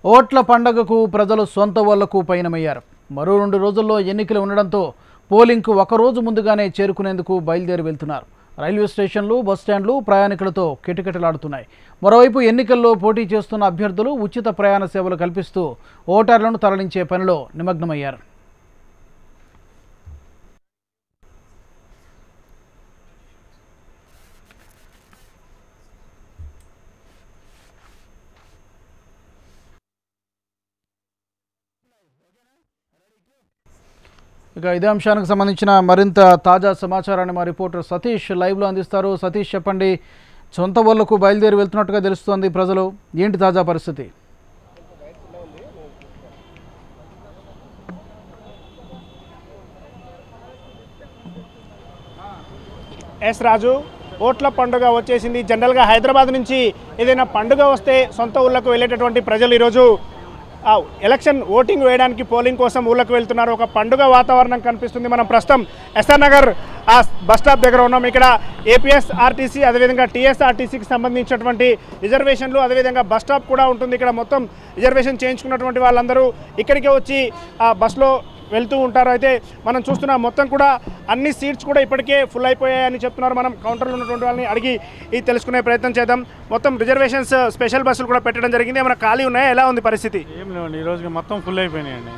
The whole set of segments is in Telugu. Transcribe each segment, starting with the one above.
ఓట్ల పండగకు ప్రజలు సొంత ఊళ్లకు పయనమయ్యారు. మరో 2 రోజుల్లో ఎన్నికలు ఉండడంతో పోలింగ్కు ఒక రోజు ముందుగానే చేరుకునేందుకు బయలుదేరి వెళ్తున్నారు. రైల్వే స్టేషన్లు, బస్ స్టాండ్లు ప్రయాణికులతో కిటకిటలాడుతున్నాయి. మరోవైపు ఎన్నికల్లో పోటీ చేస్తున్న అభ్యర్థులు ఉచిత ప్రయాణ సేవలు కల్పిస్తూ ఓటర్లను తరలించే పనిలో నిమగ్నమయ్యారు. ఇక ఇదే అంశానికి సంబంధించిన మరింత తాజా సమాచారాన్ని మా రిపోర్టర్ సతీష్ లైవ్లో అందిస్తారు. సతీష్, చెప్పండి, సొంత ఊళ్ళకు బయలుదేరి వెళ్తున్నట్టుగా తెలుస్తోంది ప్రజలు. ఏంటి తాజా పరిస్థితి? ఎస్ రాజు, ఓట్ల పండుగ వచ్చేసింది. జనరల్గా హైదరాబాద్ నుంచి ఏదైనా పండుగ వస్తే సొంత ఊళ్ళకు వెళ్ళేటటువంటి ప్రజలు ఈరోజు ఎలక్షన్ ఓటింగ్ వేయడానికి పోలింగ్ కోసం ఊళ్ళకు వెళ్తున్నారు. ఒక పండుగ వాతావరణం కనిపిస్తుంది. మనం ప్రస్తుతం ఎస్ఆర్ నగర్ బస్ స్టాప్ దగ్గర ఉన్నాం. ఇక్కడ ఏపీఎస్ఆర్టీసీ అదేవిధంగా టీఎస్ఆర్టీసీకి సంబంధించినటువంటి రిజర్వేషన్లు అదేవిధంగా బస్ స్టాప్ కూడా ఉంటుంది. ఇక్కడ మొత్తం రిజర్వేషన్ చేయించుకున్నటువంటి వాళ్ళందరూ ఇక్కడికే వచ్చి బస్లో వెళ్తూ ఉంటారు. అయితే మనం చూస్తున్నాం మొత్తం కూడా అన్ని సీట్స్ కూడా ఇప్పటికే ఫుల్ అయిపోయాయని చెప్తున్నారు. మనం కౌంటర్లో ఉన్నటువంటి వాళ్ళని అడిగి ఇది తెలుసుకునే ప్రయత్నం చేద్దాం. మొత్తం రిజర్వేషన్స్ స్పెషల్ బస్సులు కూడా పెట్టడం జరిగింది. ఏమైనా ఖాళీ ఉన్నాయా? ఎలా ఉంది పరిస్థితి? ఏం లేవండి, ఈ రోజుకి మొత్తం ఫుల్ అయిపోయినాయండి.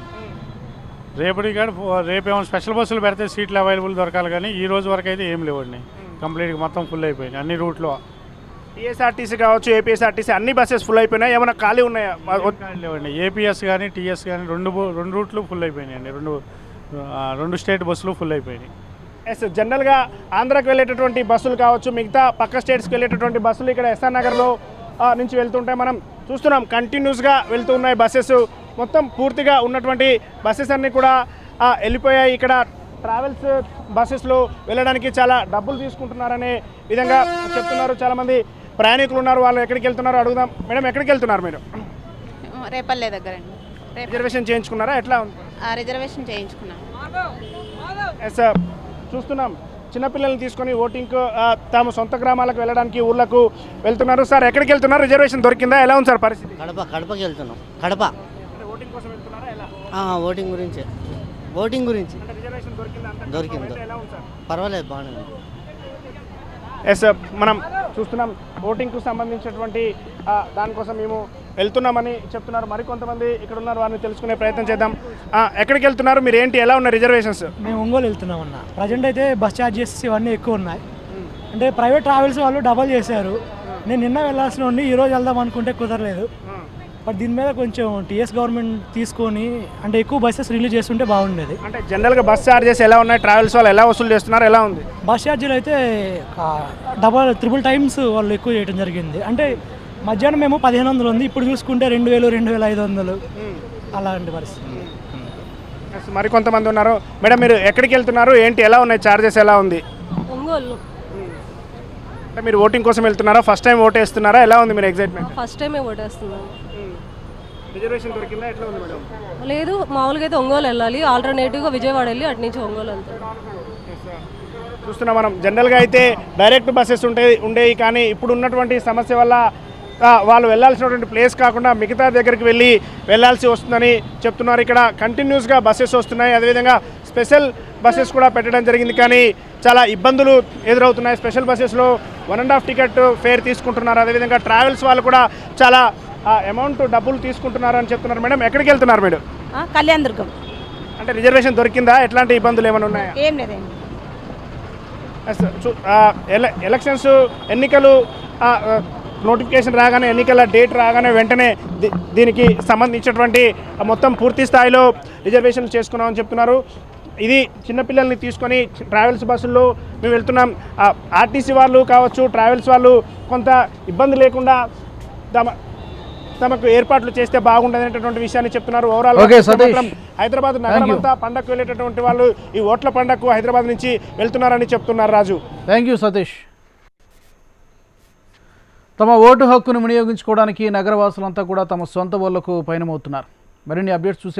రేపేమో స్పెషల్ బస్సులు పెడితే సీట్లు అవైలబుల్ దొరకాలి, కానీ ఈ రోజు వరకు అయితే ఏం లేవండి. కంప్లీట్గా మొత్తం ఫుల్ అయిపోయినాయి అన్ని రూట్లో. టీఎస్ఆర్టీసీ కావచ్చు, ఏపీఎస్ఆర్టీసీ అన్ని బస్సెస్ ఫుల్ అయిపోయినాయి. ఏమైనా ఖాళీ ఉన్నాయా? లేవండి, ఏపీఎస్ కానీ టీఎస్ కానీ రెండు రూట్లు ఫుల్ అయిపోయినాయండి. రెండు స్టేట్ బస్సులు ఫుల్ అయిపోయినాయి. ఎస్, జనరల్గా ఆంధ్రాకి వెళ్ళేటటువంటి బస్సులు కావచ్చు, మిగతా పక్క స్టేట్స్కి వెళ్ళేటటువంటి బస్సులు ఇక్కడ ఎస్ఆర్ నగర్లో నుంచి వెళ్తుంటాయి. మనం చూస్తున్నాం కంటిన్యూస్గా వెళ్తూ ఉన్నాయి బస్సెస్. మొత్తం పూర్తిగా ఉన్నటువంటి బస్సెస్ అన్నీ కూడా వెళ్ళిపోయాయి. ఇక్కడ ట్రావెల్స్ బస్సెస్లో వెళ్ళడానికి చాలా డబ్బులు తీసుకుంటున్నారనే విధంగా చెప్తున్నారు. చాలామంది ప్రయాణికులు ఉన్నారు. వాళ్ళు ఎక్కడికి వెళ్తున్నారో అడుగుదాం. మేడం, ఎక్కడికి వెళ్తున్నారు మీరు? రేపల్లె దగ్గర అండి. రిజర్వేషన్ చేయించుకున్నారా? ఎట్లా ఉంది? రిజర్వేషన్ చేయించుకున్నాం. ఎస్, చూస్తున్నాం చిన్నపిల్లల్ని తీసుకొని ఓటింగ్కు తాము సొంత గ్రామాలకు వెళ్ళడానికి ఊళ్ళకు వెళ్తున్నారు. సార్, ఎక్కడికి వెళ్తున్నారు? రిజర్వేషన్ దొరికిందా? ఎలా ఉంది సార్ పరిస్థితి? కడపకి వెళ్తున్నాం. కడప ఓటింగ్ కోసం వెళ్తున్నారా? ఎలా? ఓటింగ్ గురించి రిజర్వేషన్ దొరికింది. పర్వాలేదు, బాగానే ఉంది. ఎస్, మనం చూస్తున్నాం ఓటింగ్కు సంబంధించినటువంటి దానికోసం మేము వెళ్తున్నామని చెప్తున్నారు. మరికొంతమంది ఇక్కడ ఉన్నారు, వారిని తెలుసుకునే ప్రయత్నం చేద్దాం. ఎక్కడికి వెళ్తున్నారు మీరు? ఏంటి, ఎలా ఉన్నాయి రిజర్వేషన్స్? మేము ఒంగోలు వెళ్తున్నాం అన్న. ప్రజెంట్ అయితే బస్ ఛార్జెస్ ఇవన్నీ ఎక్కువ ఉన్నాయి. అంటే ప్రైవేట్ ట్రావెల్స్ వాళ్ళు డబల్ చేశారు. నేను నిన్న వెళ్ళాల్సిన ఉండి ఈరోజు వెళ్దాం అనుకుంటే కుదరలేదు. బట్ దీని మీద కొంచెం టీఎస్ గవర్నమెంట్ తీసుకొని అంటే ఎక్కువ బస్సెస్ రిలీజ్ చేస్తుంటే బాగుండేది. అంటే జనరల్గా బస్ ఛార్జెస్ ఎలా ఉన్నాయి? ట్రావెల్స్ వాళ్ళు ఎలా వసూలు చేస్తున్నారు? ఎలా ఉంది? బస్ ఛార్జీలు అయితే ట్రిపుల్ టైమ్స్ వాళ్ళు ఎక్కువ చేయడం జరిగింది. అంటే మధ్యాహ్నం మేము 1500 ఉంది, ఇప్పుడు చూసుకుంటే 2000, 2500 అలాంటి పరిస్థితి. మరికొంతమంది ఉన్నారు. మేడం, మీరు ఎక్కడికి వెళ్తున్నారు? ఏంటి, ఎలా ఉన్నాయి? ఛార్జెస్ ఎలా ఉంది? ఒంగోలు. అంటే మీరు ఓటింగ్ కోసం వెళ్తున్నారా? ఫస్ట్ టైం ఓట్ వేస్తున్నారా? ఎలా ఉంది మీరు ఎగ్జైట్మెంట్? ఫస్ట్ టైమే ఓటేస్తున్నాను. రిజర్వేషన్ దొరికిందా? ఎట్లా ఉంది మేడం? లేదు, మామూలుగా అయితే ఒంగోలు వెళ్ళాలి. ఆల్టర్నేటివ్గా విజయవాడ వెళ్ళి అటు నుంచి ఒంగోలు వెళ్తాను. చూస్తున్నాం మనం జనరల్గా అయితే డైరెక్ట్ బస్సెస్ ఉండేవి, కానీ ఇప్పుడు ఉన్నటువంటి సమస్య వల్ల వాళ్ళు వెళ్ళాల్సినటువంటి ప్లేస్ కాకుండా మిగతా దగ్గరికి వెళ్ళాల్సి వస్తుందని చెప్తున్నారు. ఇక్కడ కంటిన్యూస్గా బస్సెస్ వస్తున్నాయి. అదేవిధంగా స్పెషల్ బస్సెస్ కూడా పెట్టడం జరిగింది, కానీ చాలా ఇబ్బందులు ఎదురవుతున్నాయి. స్పెషల్ బస్సెస్లో 1.5 టికెట్ ఫేర్ తీసుకుంటున్నారు. అదేవిధంగా ట్రావెల్స్ వాళ్ళు కూడా చాలా అమౌంట్ డబ్బులు తీసుకుంటున్నారు అని చెప్తున్నారు. మేడం, ఎక్కడికి వెళ్తున్నారు మీరు? కళ్యాణ్ దుర్గం. అంటే రిజర్వేషన్ దొరికిందా? ఎట్లాంటి ఇబ్బందులు ఏమైనా ఉన్నాయా? ఏం లేదండి. ఎలక్షన్స్ ఎన్నికలు నోటిఫికేషన్ రాగానే, ఎన్నికల డేట్ రాగానే వెంటనే దీనికి సంబంధించినటువంటి మొత్తం పూర్తి స్థాయిలో రిజర్వేషన్లు చేసుకున్నామని చెప్తున్నారు. ఇది చిన్నపిల్లల్ని తీసుకొని ట్రావెల్స్ బస్సుల్లో మేము వెళ్తున్నాం. ఆర్టీసీ వాళ్ళు కావచ్చు, ట్రావెల్స్ వాళ్ళు కొంత ఇబ్బంది లేకుండా తమకు ఏర్పాట్లు చేస్తే బాగుండదు అనేటటువంటి విషయాన్ని చెప్తున్నారు. ఓవరాల్ హైదరాబాద్ నగరం అంతా పండగకు వెళ్ళేటటువంటి వాళ్ళు ఈ ఓట్ల పండగకు హైదరాబాద్ నుంచి వెళ్తున్నారని చెప్తున్నారు. రాజు, థ్యాంక్ యూ సతీష్. తమ ఓటు హక్కును వినియోగించుకోవడానికి నగరవాసులంతా కూడా తమ సొంత ఊళ్ళకు పయనమవుతున్నారు. మరిన్ని అప్డేట్స్ చూసి